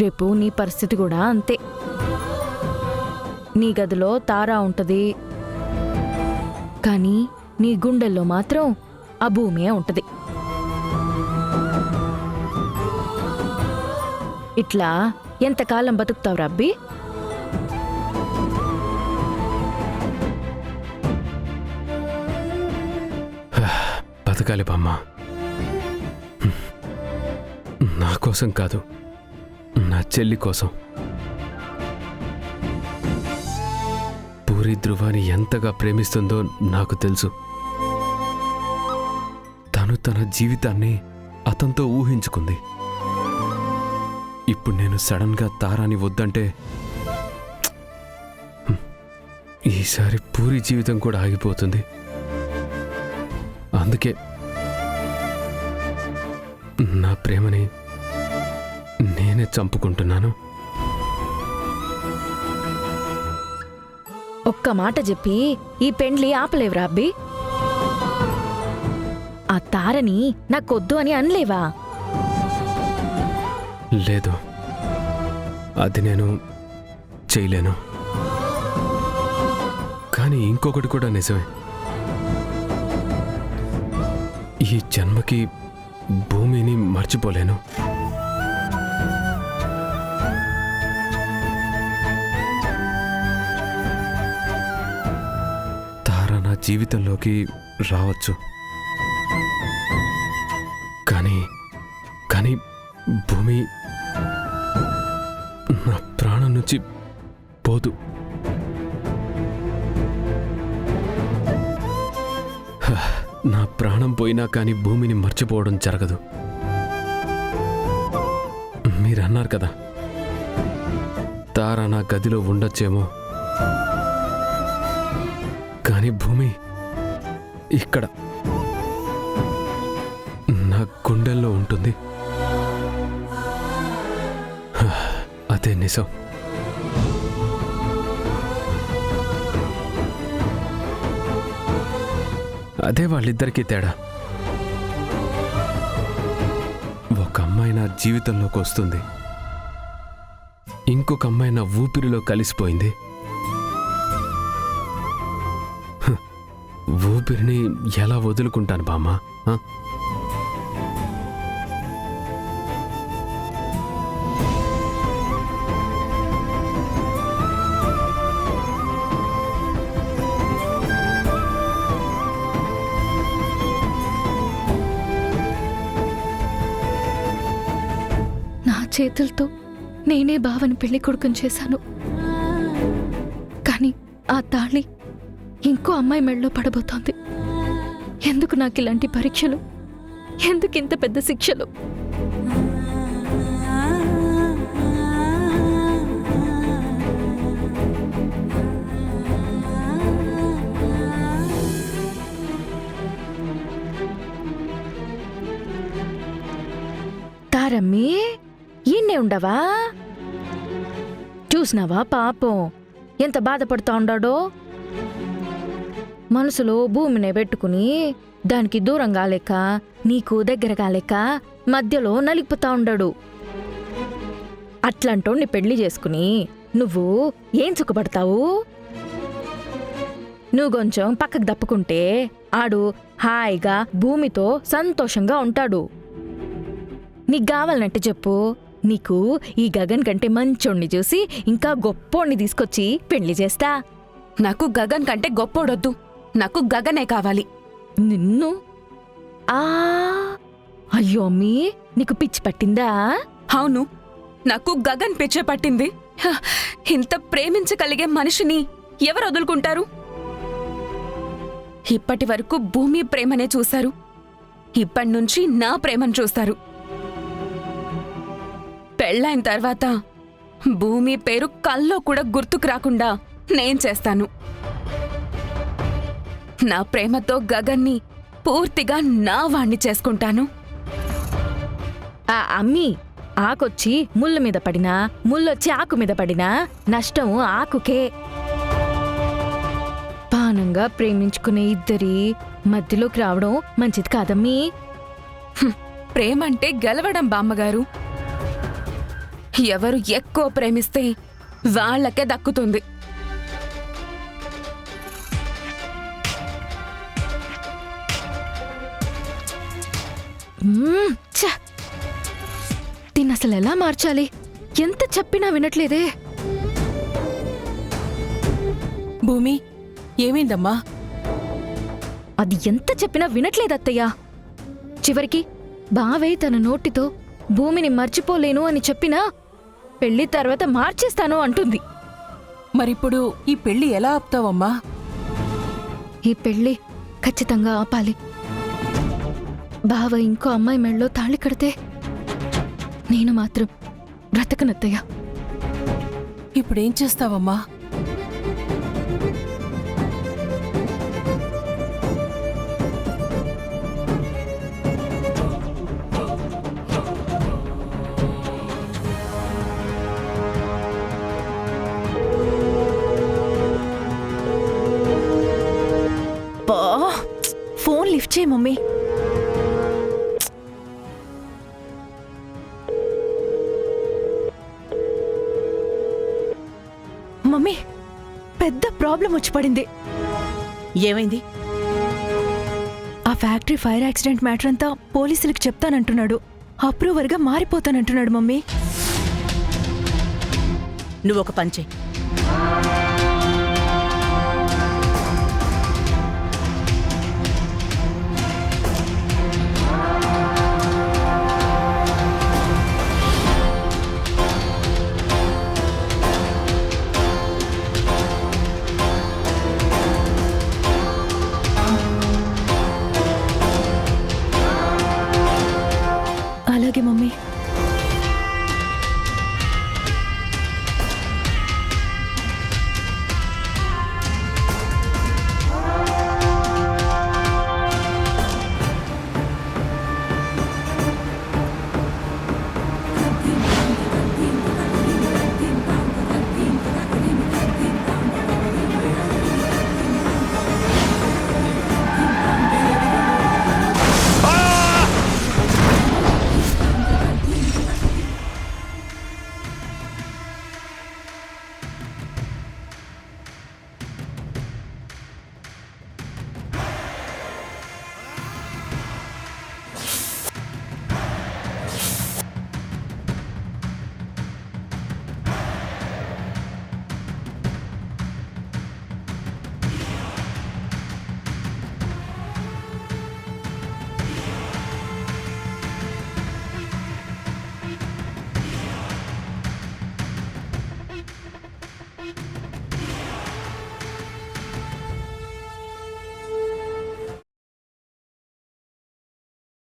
రేపు నీ పరిస్థితి కూడా అంతే. నీ గదిలో తారా ఉంటది, కానీ నీ గుండెల్లో మాత్రం ఆ భూమే ఉంటది. ఇట్లా ఎంతకాలం బతుకుతావు రబ్బీ? బతకాలి బామ్మ. నా కోసం కాదు, నా చెల్లి కోసం. పూరి ధ్రువాని ఎంతగా ప్రేమిస్తుందో నాకు తెలుసు. తను తన జీవితాన్ని అతనితో ఊహించుకుంది. ఇప్పుడు నేను సడన్గా తారాని వద్దంటే ఈసారి పూరి జీవితం కూడా ఆగిపోతుంది. అందుకే నా ప్రేమని నేనే చంపుకుంటున్నాను. ఒక్క మాట చెప్పి ఈ పెండ్లి ఆపలేవురా అబ్బి? ఆ తారని నాకొద్దు అని అనలేవా? లేదు, అది నేను చేయలేను. కానీ ఇంకొకటి కూడా నిజమే. ఈ జన్మకి భూమిని మర్చిపోలేను. తార నా జీవితంలోకి రావచ్చు, కానీ భూమి నా ప్రాణం నుంచి పోదు. నా ప్రాణం పోయినా కానీ భూమిని మర్చిపోవడం జరగదు. మీరన్నారు కదా, తార నా గదిలో ఉండొచ్చేమో, కానీ భూమి ఇక్కడ నా గుండెల్లో ఉంటుంది. అదే నిజం. అదే వాళ్ళిద్దరికీ తేడా. ఒక అమ్మాయి నా జీవితంలోకి వస్తుంది, ఇంకొక అమ్మాయి నా ఊపిరిలో కలిసిపోయింది. ఊపిరిని ఎలా వదులుకుంటాను బామ్మ? చేతులతో నేనే బావని పెళ్లి కొడుకుని చేశాను, కానీ ఆ తాళి ఇంకో అమ్మాయి మెడలో పడబోతోంది. ఎందుకు నాకు ఇలాంటి పరీక్షలు? ఎందుకు ఇంత పెద్ద శిక్షలు? తారమ్మి, ఈయన్నే ఉండవా? చూసినావా పాపం ఎంత బాధపడుతూ ఉండాడో? మనసులో భూమినే పెట్టుకుని దానికి దూరం కాలేక, నీకు దగ్గర కాలేక మధ్యలో నలిగిపోతా ఉండాడు. అట్లాంటోణ్ణి పెళ్లి చేసుకుని నువ్వు ఏం సుఖపడతావు? నువ్వు కొంచెం పక్కకు దప్పుకుంటే ఆడు హాయిగా భూమితో సంతోషంగా ఉంటాడు. నీకు కావాలనంటే చెప్పు, నీకు ఈ గగన్ కంటే మంచోణ్ణి చూసి ఇంకా గొప్పోణ్ణి తీసుకొచ్చి పెళ్లి చేస్తా. నాకు గగన్ కంటే గొప్పోడొద్దు, నాకు గగనే కావాలి. నిన్ను? అయ్యో అమ్మీ, నీకు పిచ్చి పట్టిందా? అవును, నాకు గగన్ పిచ్చే పట్టింది. ఇంత ప్రేమించగలిగే మనిషిని ఎవరు వదులుకుంటారు? ఇప్పటి వరకు భూమి ప్రేమనే చూశారు, ఇప్పటినుంచి నా ప్రేమను చూస్తారు. పెళ్ళైన తర్వాత భూమి పేరు కల్లో కూడా గుర్తుకు రాకుండా నేను చేస్తాను. నా ప్రేమతో గగన్ని పూర్తిగా నా వాణ్ణి చేసుకుంటాను. ఆ అమ్మీ, ఆకొచ్చి ముళ్ళు మీద పడినా, ముళ్ళొచ్చి ఆకు మీద పడినా నష్టం ఆకుకే. పానంగా ప్రేమించుకునే ఇద్దరి మధ్యలోకి రావడం మంచిది కాదమ్మీ. ప్రేమంటే గెలవడం బామ్మగారు. ఎవరు ఎక్కువ ప్రేమిస్తే వాళ్ళకే దక్కుతుంది. ఛ! దీన్ని అసలు ఎలా మార్చాలి? ఎంత చెప్పినా వినట్లేదే. భూమి, ఏమైందమ్మా? అది ఎంత చెప్పినా వినట్లేదు అత్తయ్య. చివరికి బావే తన నోటితో భూమిని మర్చిపోలేను అని చెప్పినా పెళ్లి తర్వాత మార్చేస్తాను అంటుంది. మరిప్పుడు ఈ పెళ్లి ఎలా ఆపుతావమ్మా? ఈ పెళ్లి ఖచ్చితంగా ఆపాలి. బావ ఇంకో అమ్మాయి మెళ్ళలో తాళి కడితే నేను మాత్రం బ్రతకనత్తయ్య. ఇప్పుడేం చేస్తావమ్మా? ఫోన్ లిఫ్ట్ చేయి మమ్మీ. మమ్మీ, పెద్ద ప్రాబ్లం వచ్చి పడింది. ఏమైంది? ఆ ఫ్యాక్టరీ ఫైర్ యాక్సిడెంట్ మ్యాటర్ అంతా పోలీసులకు చెప్తానంటున్నాడు. అప్రూవర్గా మారిపోతానంటున్నాడు మమ్మీ. నువ్వు ఒక పని చెయ్యి.